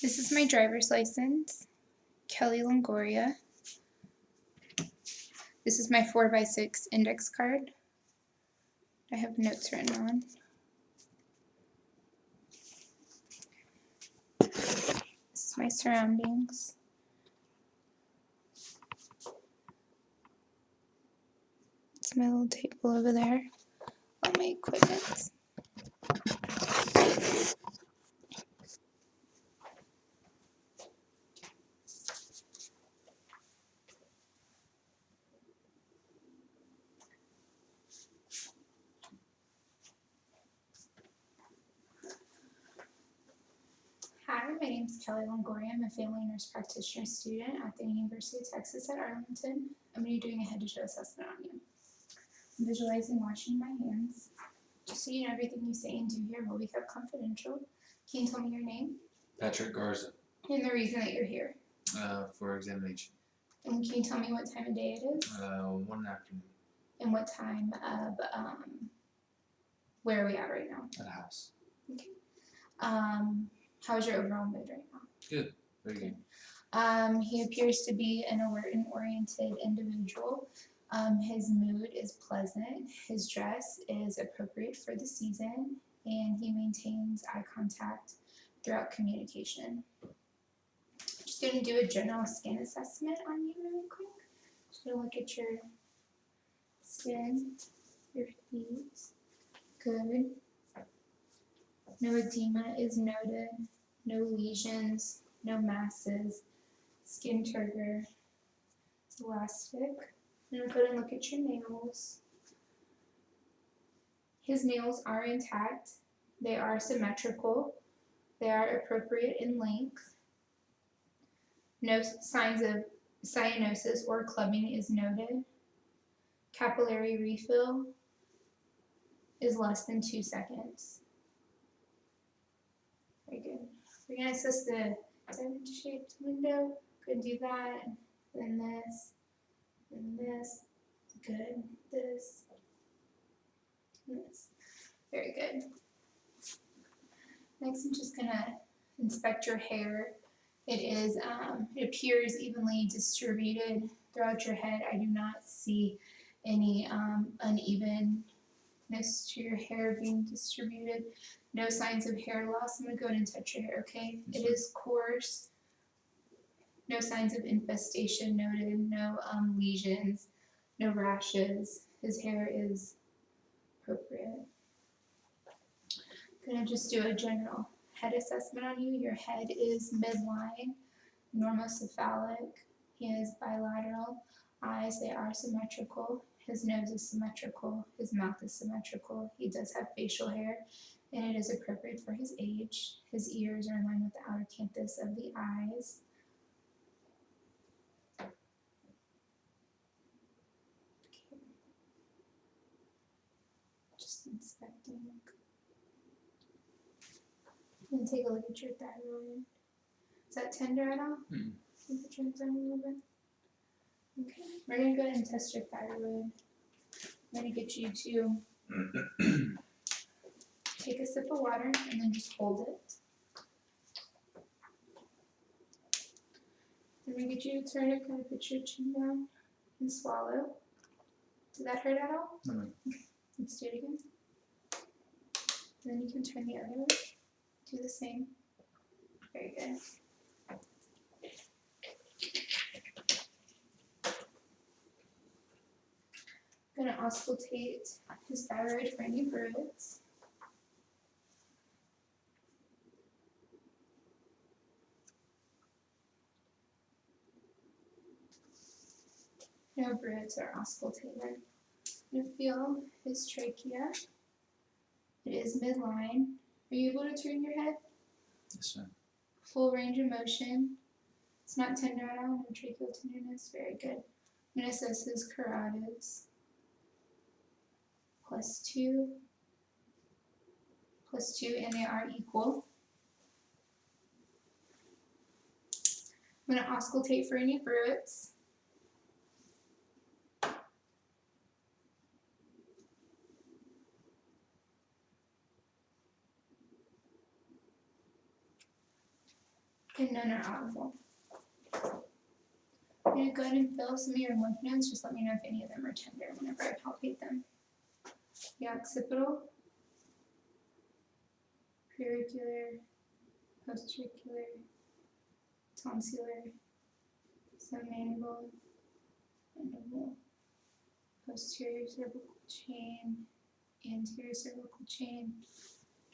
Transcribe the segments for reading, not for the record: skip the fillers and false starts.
This is my driver's license, Kelly Longoria. This is my 4x6 index card. I have notes written on. This is my surroundings. It's my little table over there. All my equipment. Hi, my name is Kelly Longoria. I'm a family nurse practitioner student at the University of Texas at Arlington. I'm going to be doing a head-to-toe assessment on you. I'm visualizing washing my hands. Just so you know, everything you say and do here will be kept confidential. Can you tell me your name? Patrick Garza. And the reason that you're here. For examination. And can you tell me what time of day it is? 1 afternoon. And what time of, where are we at right now? At a house. Okay. How's your overall mood right now? Good. Very good. He appears to be an alert and oriented individual. His mood is pleasant. His dress is appropriate for the season, and he maintains eye contact throughout communication. Just going to do a general skin assessment on you really quick. Just going to look at your skin, your feet. Good. No edema is noted, no lesions, no masses, skin turgor. It's elastic. I'm going to go ahead and look at your nails. His nails are intact. They are symmetrical. They are appropriate in length. No signs of cyanosis or clubbing is noted. Capillary refill is less than 2 seconds. Very good. We're going to assess the diamond-shaped window. Good, do that. Then this. And this. Good. This. And this. Very good. Next, I'm just going to inspect your hair. It appears evenly distributed throughout your head. I do not see any unevenness to your hair being distributed. No signs of hair loss. I'm going to go ahead and touch your hair, okay? It is coarse. No signs of infestation noted. No lesions. No rashes. His hair is appropriate. I'm going to just do a general head assessment on you. Your head is midline, normocephalic. He has bilateral eyes. They are symmetrical. His nose is symmetrical. His mouth is symmetrical. He does have facial hair, and it is appropriate for his age. His ears are in line with the outer canthus of the eyes. Okay. Just inspecting. And take a look at your thyroid. Is that tender at all? Mm. Can you put your hands on it a little bit? Okay. We're going to go ahead and test your thyroid. I'm going to get you to take a sip of water and then just hold it. I'm going to get you to turn it, kind of put your chin down and swallow. Did that hurt at all? No. Okay. Let's do it again. And then you can turn the other way. Do the same. Very good. I'm going to auscultate his thyroid for any bruits. No bruits are auscultated. I'm going to feel his trachea. It is midline. Are you able to turn your head? Yes, ma'am. Full range of motion. It's not tender at all. No tracheal tenderness. Very good. I'm going to assess his carotids. +2, +2, and they are equal. I'm going to auscultate for any bruits. and none are audible. I'm going to go ahead and fill some of your lymph nodes. Just let me know if any of them are tender whenever I palpate them. The occipital, pericular, postauricular, tonsillar, submandible, mandible, posterior cervical chain, anterior cervical chain.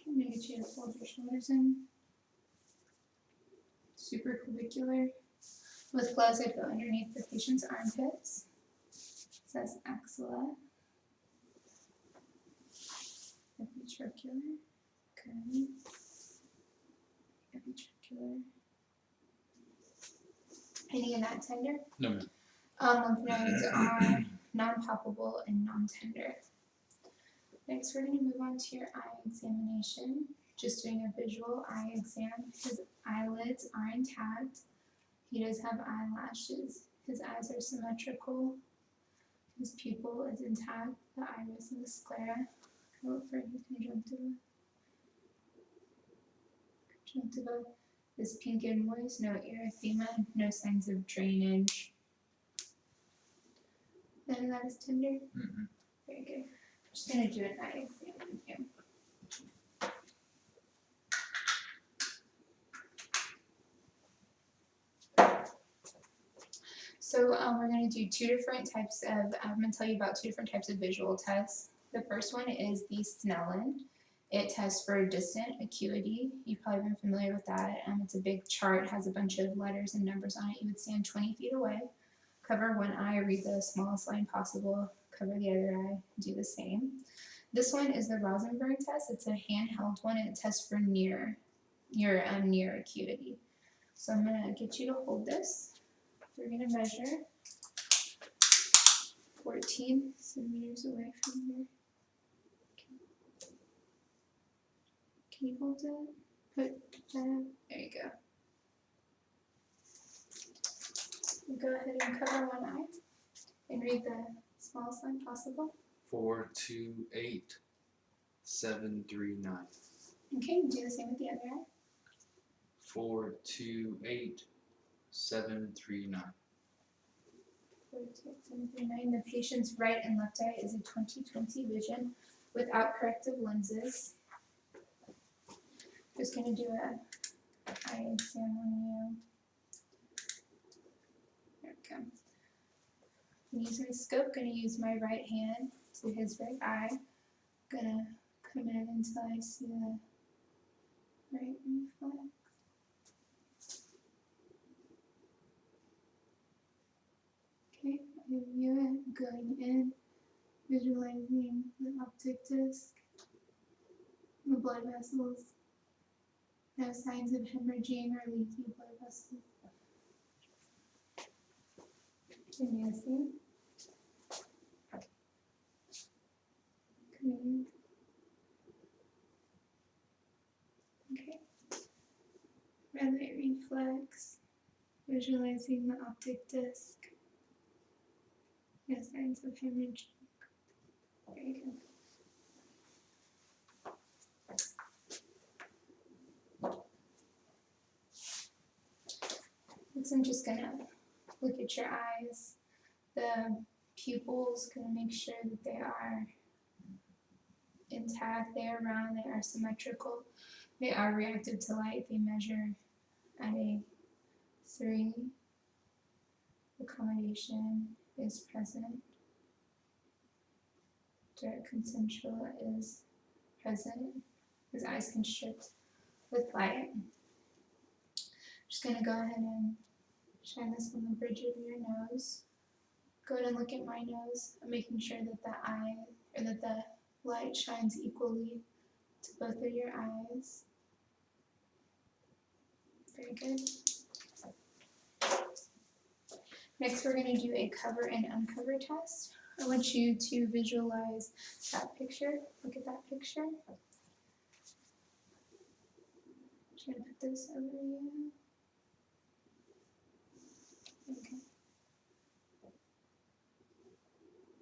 I'm going to get you to fold your shoulders in. Supraclavicular. With gloves, I go underneath the patient's armpits. It says axilla. Epitracheal. Okay. Epitracheal. Any of that tender? No, ma'am. Lymph nodes are non-palpable and non-tender. Next, we're going to move on to your eye examination. Just doing a visual eye exam. His eyelids are intact. He does have eyelashes. His eyes are symmetrical. His pupil is intact. The iris and the sclera. I look for his conjunctiva. Conjunctiva is pink and moist. No erythema. No signs of drainage. None of that is tender. Mm-mm. Very good. I'm just going to do an eye exam with you. So we're going to do two different types of, I'm going to tell you about two different types of visual tests. The first one is the Snellen. It tests for distant acuity. You've probably been familiar with that. It's a big chart, has a bunch of letters and numbers on it. You would stand 20 feet away, cover one eye, read the smallest line possible, cover the other eye, do the same. This one is the Rosenberg test. It's a handheld one, and it tests for near acuity. So I'm going to get you to hold this. We're going to measure 14 centimeters away from here. Can you hold it? Put that up. There you go. Go ahead and cover one eye and read the smallest line possible. 428-739. Okay, do the same with the other eye. 428-739. 428-739. The patient's right and left eye is a 20/20 vision without corrective lenses. Just going to do a eye exam on you. There we go. I'm using my scope. Going to use my right hand to his right eye. Going to come in until I see the right reflex. Okay, I view it going in, visualizing the optic disc, the blood vessels. No signs of hemorrhaging or leaky blood vessels. Can you see? Green. Okay. Red light reflex. Visualizing the optic disc. No signs of hemorrhaging. Very good. Next, I'm just gonna look at your eyes. The pupils, gonna make sure that they are intact, they are round, they are symmetrical, they are reactive to light. They measure at a 3. Accommodation is present. Direct consensual is present. His eyes constrict with light. Just gonna go ahead and shine this on the bridge of your nose. Go ahead and look at my nose. I'm making sure that the light shines equally to both of your eyes. Very good. Next, we're going to do a cover and uncover test. I want you to visualize that picture. Look at that picture. I'm just going to put this over you. Okay.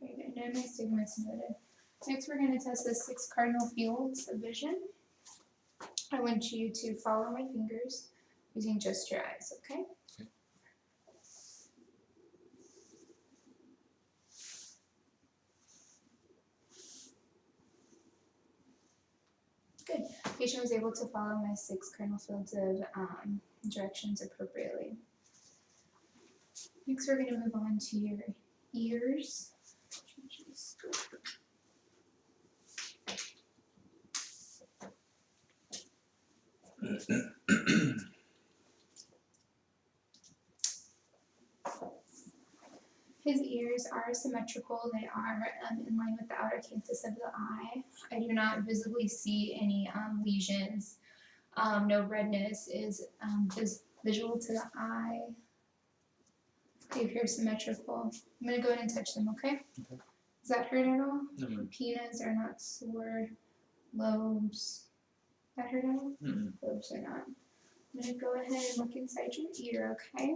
Very good. No nystagmus noted. Next, we're going to test the 6 cardinal fields of vision. I want you to follow my fingers. using just your eyes, okay? Okay. Good. Patient was able to follow my 6 cardinal fields of directions appropriately. Next, we're going to move on to your ears. His ears are symmetrical. They are in line with the outer canthus of the eye. I do not visibly see any lesions. No redness is visual to the eye. They appear symmetrical. I'm going to go ahead and touch them, okay? Okay. Does that hurt at all? No. Penas are not sore. Lobes. That hurt at all? Mm-mm. Lobes are not. I'm going to go ahead and look inside your ear, okay?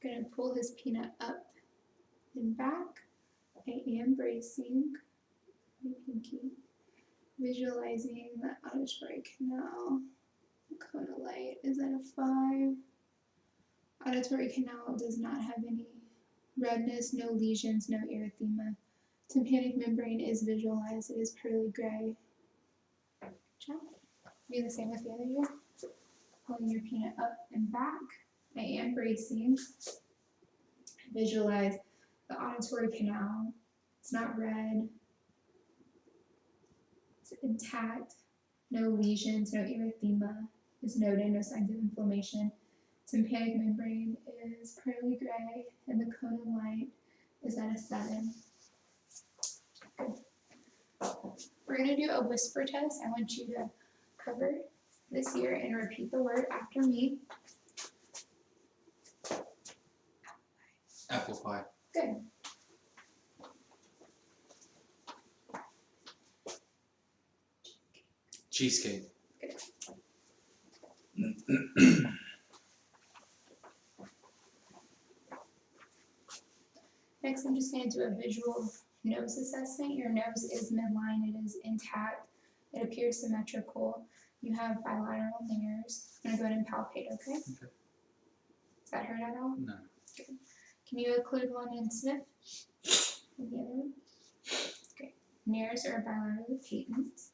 Going to pull his peanut up and back. I am bracing my pinky, visualizing the auditory canal. The corona light is at a 5. Auditory canal does not have any redness, no lesions, no erythema. Tympanic membrane is visualized. It is pearly gray. Good job. Do the same with the other ear. Pulling your peanut up and back. I am bracing. Visualize the auditory canal. It's not red. It's intact. No lesions, no erythema is noted, no signs of inflammation. Tympanic membrane is pearly gray, and the cone of light is at a 7. Good. We're going to do a whisper test. I want you to cover this ear and repeat the word after me. Apple pie. Good. Cheesecake. Next, I'm just going to do a visual nose assessment. Your nose is midline. It is intact. It appears symmetrical. You have bilateral layers. I'm going to go ahead and palpate, okay? Okay. Does that hurt at all? No. Can you occlude one and sniff? And the other one? Great. Nares are bilaterally patent.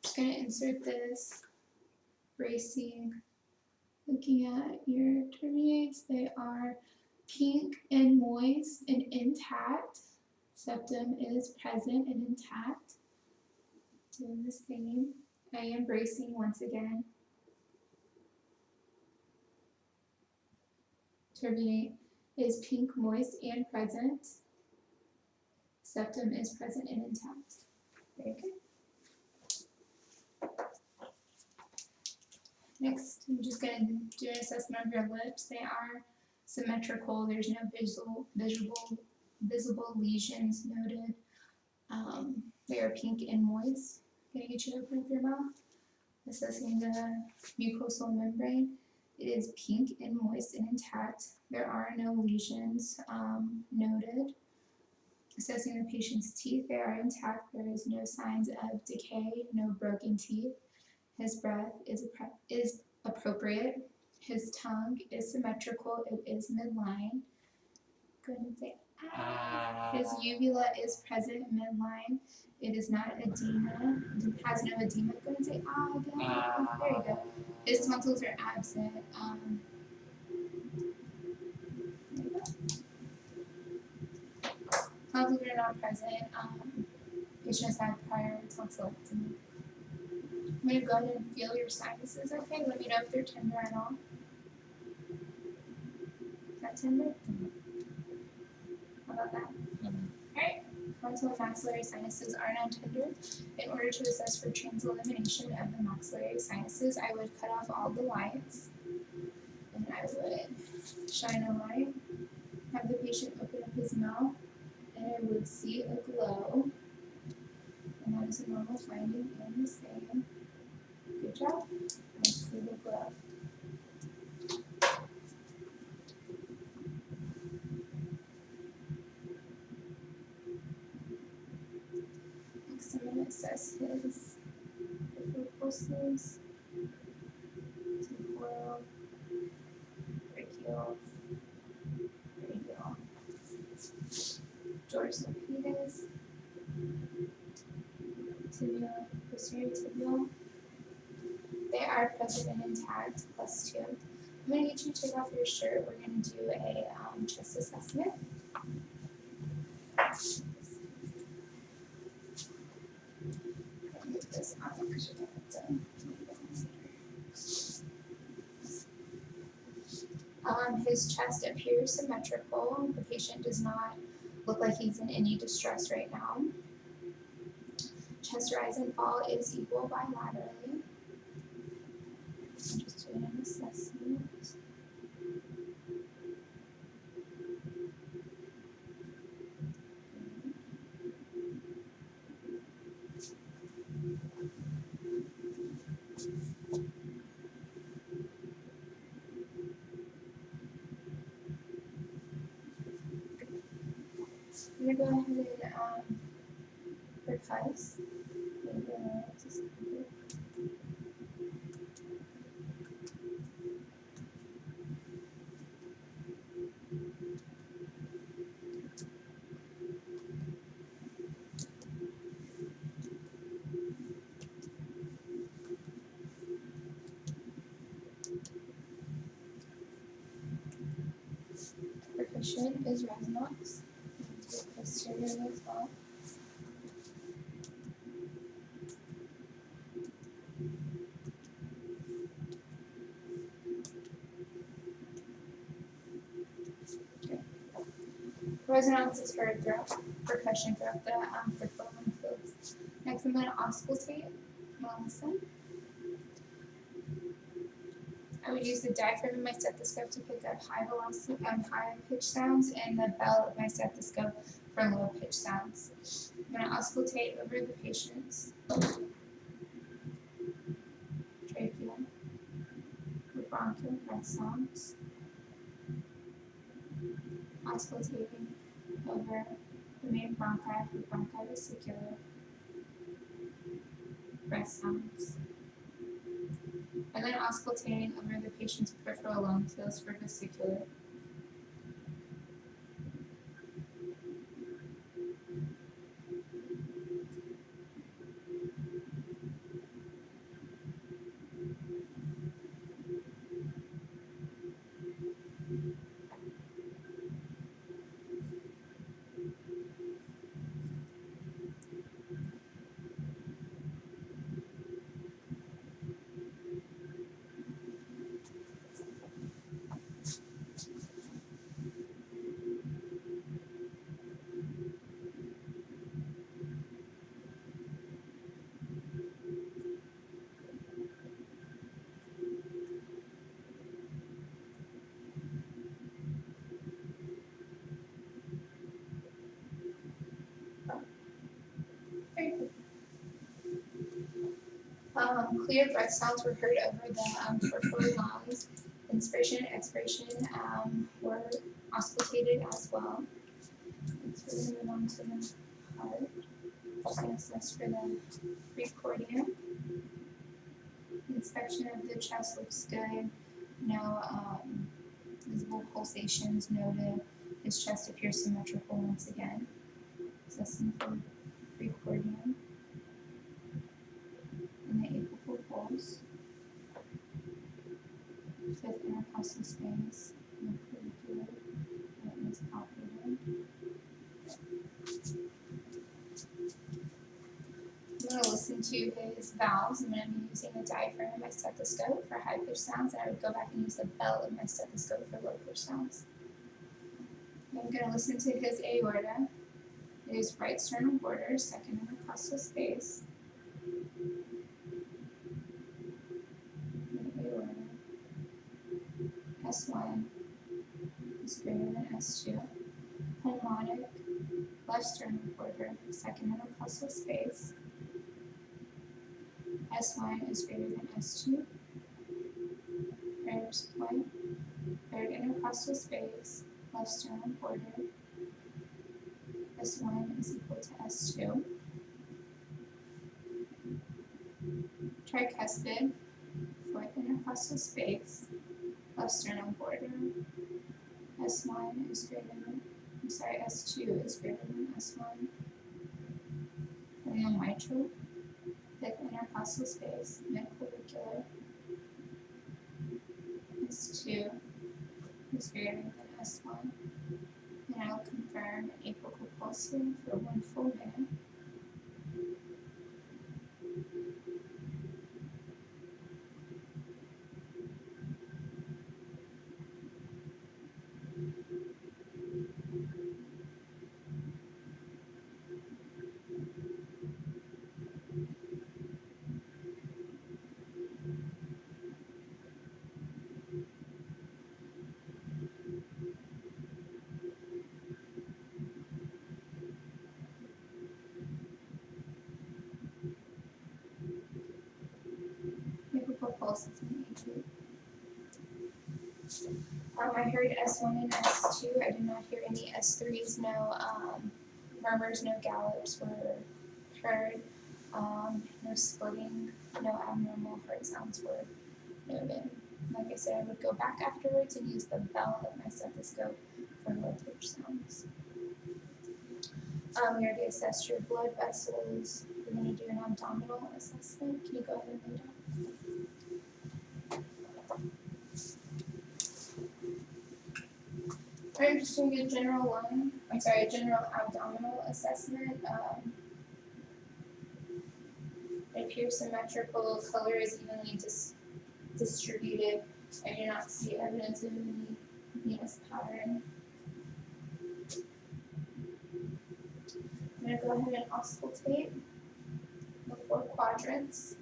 Just going to insert this, bracing, looking at your terminates. They are pink and moist and intact. Septum is present and intact. Doing the same. I am bracing once again. Turbinate is pink, moist, and present. Septum is present and intact. Very good. Next, I'm just going to do an assessment of your lips. They are symmetrical. There's no visible lesions noted. They are pink and moist. Going to get you to open up your mouth. Assessing the mucosal membrane. It is pink and moist and intact. There are no lesions noted. Assessing the patient's teeth, they are intact. There is no signs of decay, no broken teeth. His breath is appropriate. His tongue is symmetrical. It is midline. Go ahead and say ah. His uvula is present midline. It is not edema. It has no edema. Go ahead and say ah again. There you go. His tonsils are absent. There you go. Tonsils are not present. Patient has had prior tonsillectomy. I'm going to go ahead and feel your sinuses, okay? Let me know if they're tender at all. Is that tender? How about that? Alright, frontal and maxillary sinuses are non-tender. In order to assess for transelimination of the maxillary sinuses, I would cut off all the lights, and I would shine a light, have the patient open up his mouth, and I would see a glow, and that is a normal finding in the same. Good job. Let's see the glow. as his peripheral pulses, temporal, brachial, radial, dorsal pedis, tibial, posterior tibial. They are present and intact, plus 2. I'm going to get you to take off your shirt. We're going to do a chest assessment. Move this on because you're going to have to move it later. His chest appears symmetrical. The patient does not look like he's in any distress right now. Chest rise and fall is equal bilaterally. I'm just doing an assessment. I'm going to go ahead and percuss. Maybe just percussion is resonance. Do posterior as well. Okay. Resonance is heard throughout percussion throughout the peripheral lymph fields. Next, I'm going to auscultate. Listen. I would use the diaphragm of my stethoscope to pick up high velocity, high pitch sounds, and the bell of my stethoscope for low pitch sounds. I'm going to auscultate over the patient's trachea with bronchial breath sounds, auscultating over the main bronchi with bronchivesicular breath sounds, and then auscultating over the patient's peripheral lung fields for vesicular. Very good. Clear breath sounds were heard over the peripheral lungs. Inspiration and expiration were auscultated as well. So we're going to move on to the heart. Just going to assess for the precordium. Inspection of the chest looks good. No visible pulsations noted. His chest appears symmetrical once again. Assessing for precordium and the apical pulse. Fifth intercostal space in the clavicular that is palpated. I'm going to listen to his valves. I'm going to be using the diaphragm of my stethoscope for high pitched sounds, and I would go back and use the bell of my stethoscope for low pitched sounds. I'm going to listen to his aorta. It is right sternal border, second intercostal space. The aorta. S1 is greater than S2. Pulmonic, left sternal border, second intercostal space. S1 is greater than S2. Prayers point, third intercostal space, left sternal border. S1 is equal to S2. tricuspid, fourth intercostal space, left sternum border. S1 is greater than, S2 is greater than S1. And the mitral, fifth intercostal space, midclavicular. S2 is greater than S1. And I'll confirm an apical pulse here for 1 full minute. Apical pulse is an A2. I heard S1 and S2. I did not hear any S3s. No murmurs, no gallops were heard. No splitting, no abnormal heart sounds were noted. Like I said, I would go back afterwards and use the bell of my stethoscope for low pitch sounds. We already assessed your blood vessels. We're going to do an abdominal assessment. Can you go ahead and lay down? I'm just doing a general general abdominal assessment. It appears symmetrical, color is evenly distributed. I do not see evidence of any venous pattern. I'm going to go ahead and auscultate the 4 quadrants.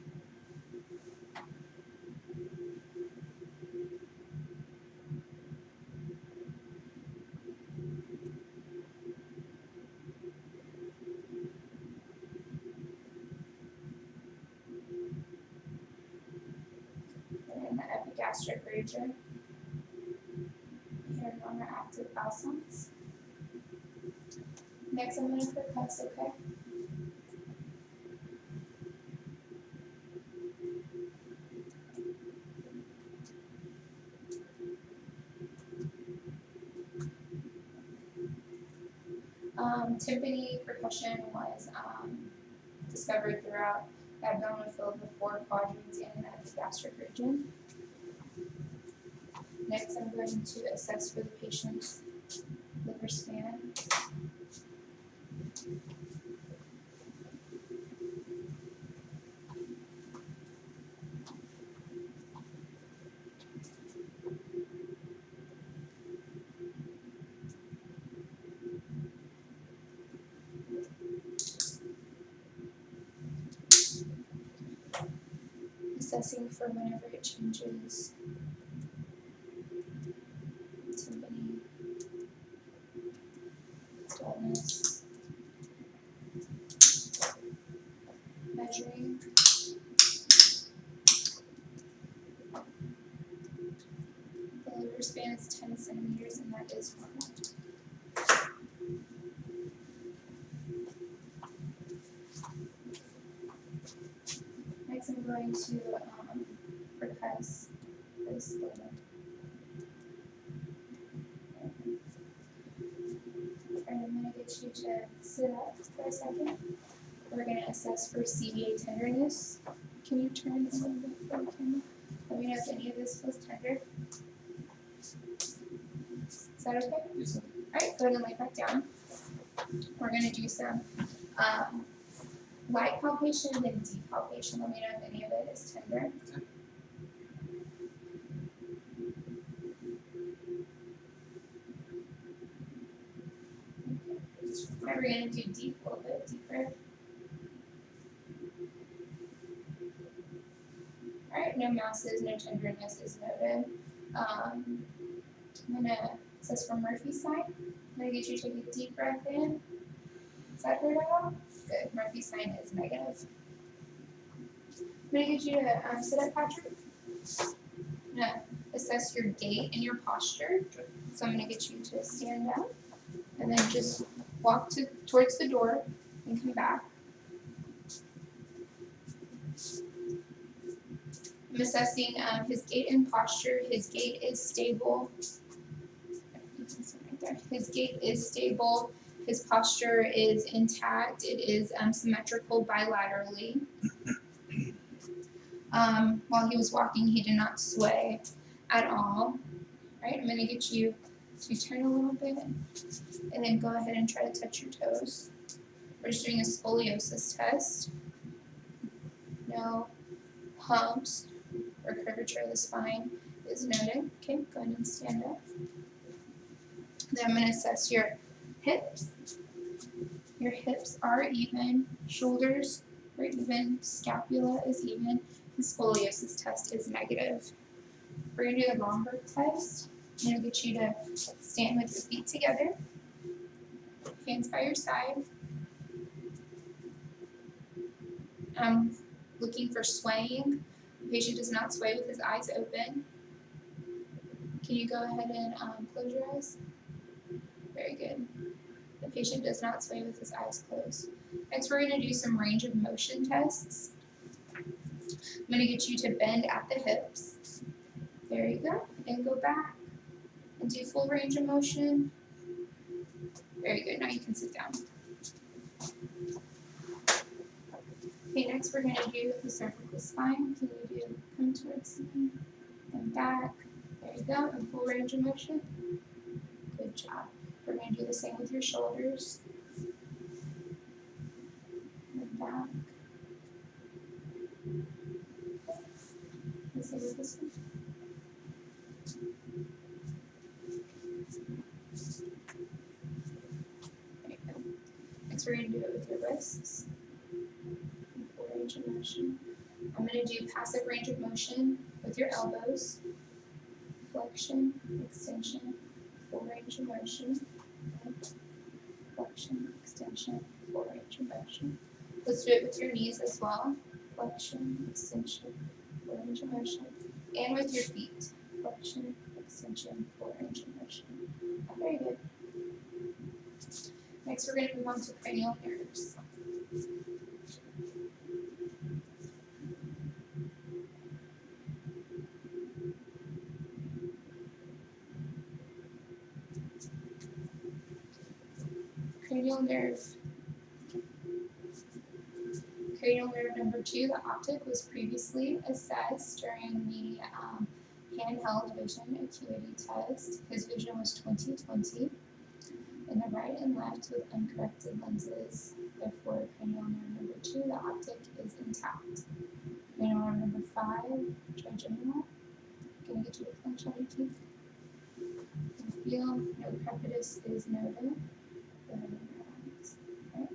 And the epigastric region. Here are non-reactive bowel sounds. Next, I'm going to percuss, okay? Tympany percussion was discovered throughout the abdominal field of the 4 quadrants and the epigastric region. Next, I'm going to assess for the patient's liver span. Assessing for whenever it changes. Tympany, dullness, measuring. The liver span is 10 centimeters, and that is normal. Next, I'm going to percuss this liver. And I'm going to get you to sit up for a second. We're going to assess for CVA tenderness. Can you turn a little bit for the camera? Let me know if any of this feels tender. Is that okay? Yes, sir. Alright, go ahead and lay back down. We're going to do some light palpation and deep palpation. Let me know if any of it is tender. Okay. Alright, we're going to do deep, a little bit deeper. Alright, no masses, no tenderness is noted. I'm going to assess for Murphy's sign. I'm going to get you to take a deep breath in. Is that heard at all? Good. Murphy's sign is negative. I'm going to get you to sit up, Patrick. I'm going to assess your gait and your posture. So I'm going to get you to stand up and then just walk towards the door and come back. I'm assessing his gait and posture. His gait is stable. You can see right there. His gait is stable. His posture is intact. It is symmetrical bilaterally. While he was walking, he did not sway at all. Right, I'm going to get you to turn a little bit and then go ahead and try to touch your toes. We're just doing a scoliosis test. No humps or curvature of the spine is noted. Okay, go ahead and stand up. Then I'm going to assess your hips. Your hips are even, shoulders are even, scapula is even, the scoliosis test is negative. We're going to do the Lomberg test. I'm going to get you to stand with your feet together, hands by your side. I'm looking for swaying. The patient does not sway with his eyes open. Can you go ahead and close your eyes? Very good. The patient does not sway with his eyes closed. Next, we're going to do some range of motion tests. I'm going to get you to bend at the hips. There you go. And go back and do full range of motion. Very good. Now you can sit down. Okay, next we're going to do the cervical spine. Can you do come towards me and back? There you go. And full range of motion. Good job. We're going to do the same with your shoulders. And back. The same with this one. There you go. Next we're going to do it with your wrists. Full range of motion. I'm going to do passive range of motion with your elbows. Flexion, extension, full range of motion. Flexion, extension, full range of motion. Let's do it with your knees as well. Flexion, extension, full range of motion. And with your feet. Flexion, extension, full range of motion. Very good. Next, we're going to move on to cranial nerves. Cranial nerve. Cranial nerve number 2, the optic, was previously assessed during the handheld vision acuity test. His vision was 20/20 in the right and left with uncorrected lenses. Therefore, cranial nerve number 2, the optic, is intact. Cranial nerve number 5, trigeminal. Can I get you to clench all your teeth? And feel no crepitus is noted. Right.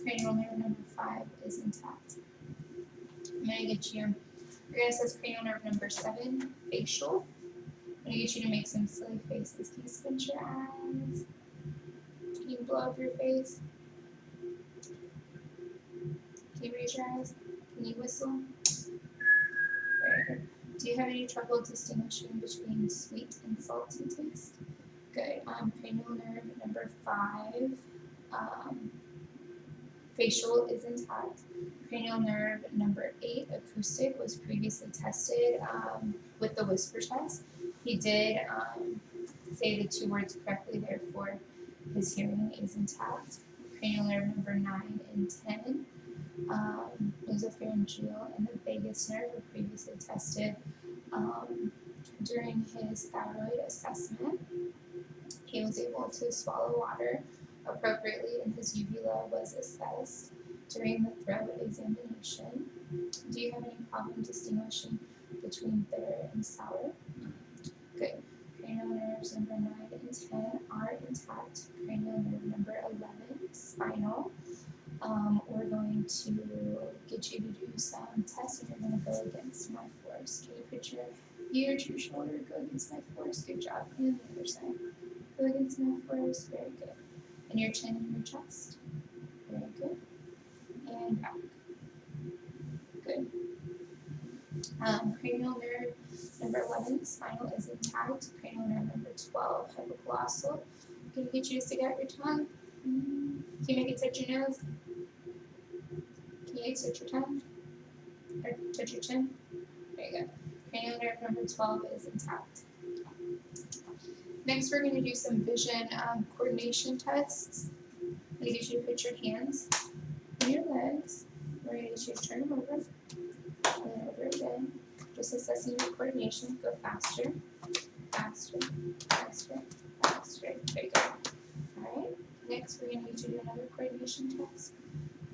Cranial nerve number 5 is intact. I'm going to get you, we're going to assess cranial nerve number 7, facial. I'm going to get you to make some silly faces. Can you squint your eyes? Can you blow up your face? Can you raise your eyes? Can you whistle? Very good. Do you have any trouble distinguishing between sweet and salty taste? Good. Cranial nerve number 5, facial is intact. Cranial nerve number 8, acoustic, was previously tested with the whisper test. He did say the 2 words correctly, therefore his hearing is intact. Cranial nerve number 9 and 10, nasopharyngeal and the vagus nerve were previously tested during his thyroid assessment. He was able to swallow water appropriately and his uvula was assessed during the throat examination. Do you have any problem distinguishing between bitter and sour? Good. Cranial nerves number 9 and 10 are intact. Cranial nerve number 11, spinal. We're going to get you to do some tests and you're going to go against my force. Can you put your ear to your shoulder, go against my force? Good job. And the other side. Go against my force. Very good. And your chin and your chest. Very good. And back. Good. Cranial nerve number 11, spinal, is intact. Cranial nerve number 12, hypoglossal. Can you get you to stick out your tongue? Can you make it touch your nose? Can you touch your tongue? Or touch your chin? There you go. Cranial nerve number 12 is intact. Next, we're going to do some vision coordination tests. I'm going to get you to put your hands on your legs. We're going to get you to turn them over and then over again. Just assessing your coordination. Go faster, faster, faster, faster. There you go. All right. Next, we're going to get you to do another coordination test.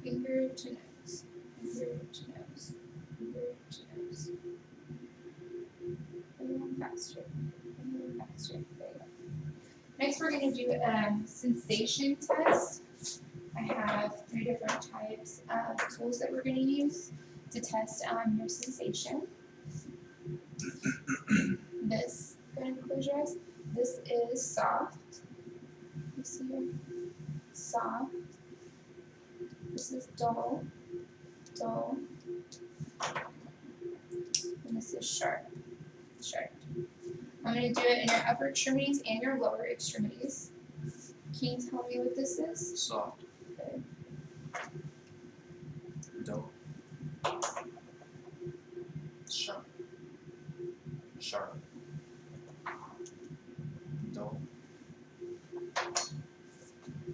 Finger to nose, finger to nose, finger to nose. A little faster, a little faster. There you go. Next, we're going to do a sensation test. I have 3 different types of tools that we're going to use to test your sensation. This, go ahead and close your eyes. This is soft. You see here? Soft. This is dull, dull. And this is sharp, sharp. I'm going to do it in your upper extremities and your lower extremities. Can you tell me what this is? Soft. Good. Dull. Sharp. Sharp. Dull.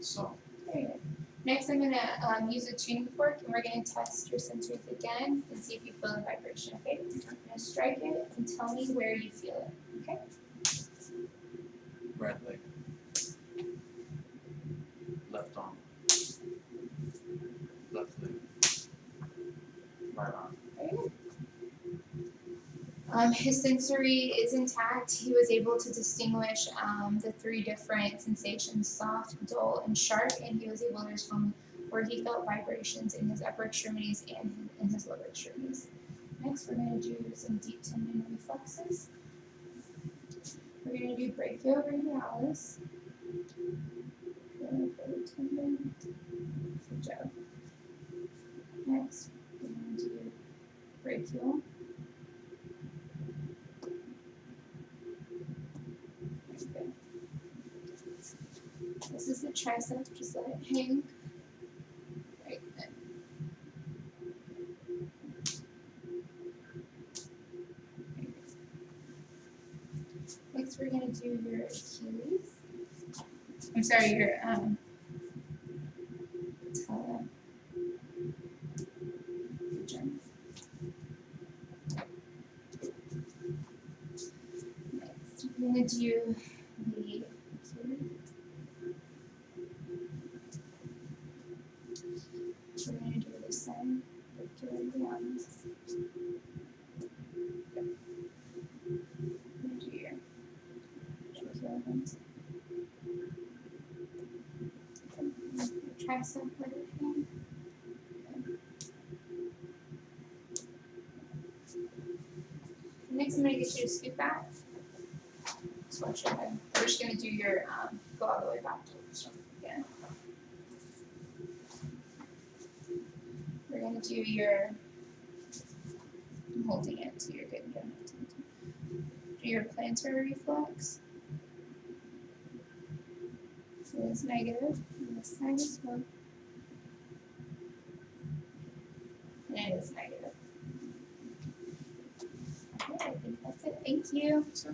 Soft. Very good. Next, I'm going to use a tuning fork, and we're going to test your sensors again and see if you feel the vibration, okay? I'm going to strike it and tell me where you feel it, okay? Right leg. Left arm. Left leg. Right arm. Very good. His sensory is intact. He was able to distinguish the 3 different sensations, soft, dull, and sharp, and he was able to tell me where he felt vibrations in his upper extremities and in his lower extremities. Next, we're going to do some deep tendon reflexes. We're going to do brachiobrachialis. Tendon. Good job. Next, we're going to do brachial. Okay. This is the tricep, just let it hang. Right there. Next, we're going to do your Achilles. I'm sorry, your patella. Good job. Next, we're going to do the Achilles. We're going to do this side, brachioradialis. Yep. We're going to do your tracheal. Tricep, let it hang. Next, I'm going to get you to scoot back. Just watch your head. We're just going to do your go all the way back to the stomach again. We're going to do your, I'm holding it so you're good. You don't have to. Do your plantar reflex. It is negative. And this side as well. And it is negative. Okay, I think that's it. Thank you. So.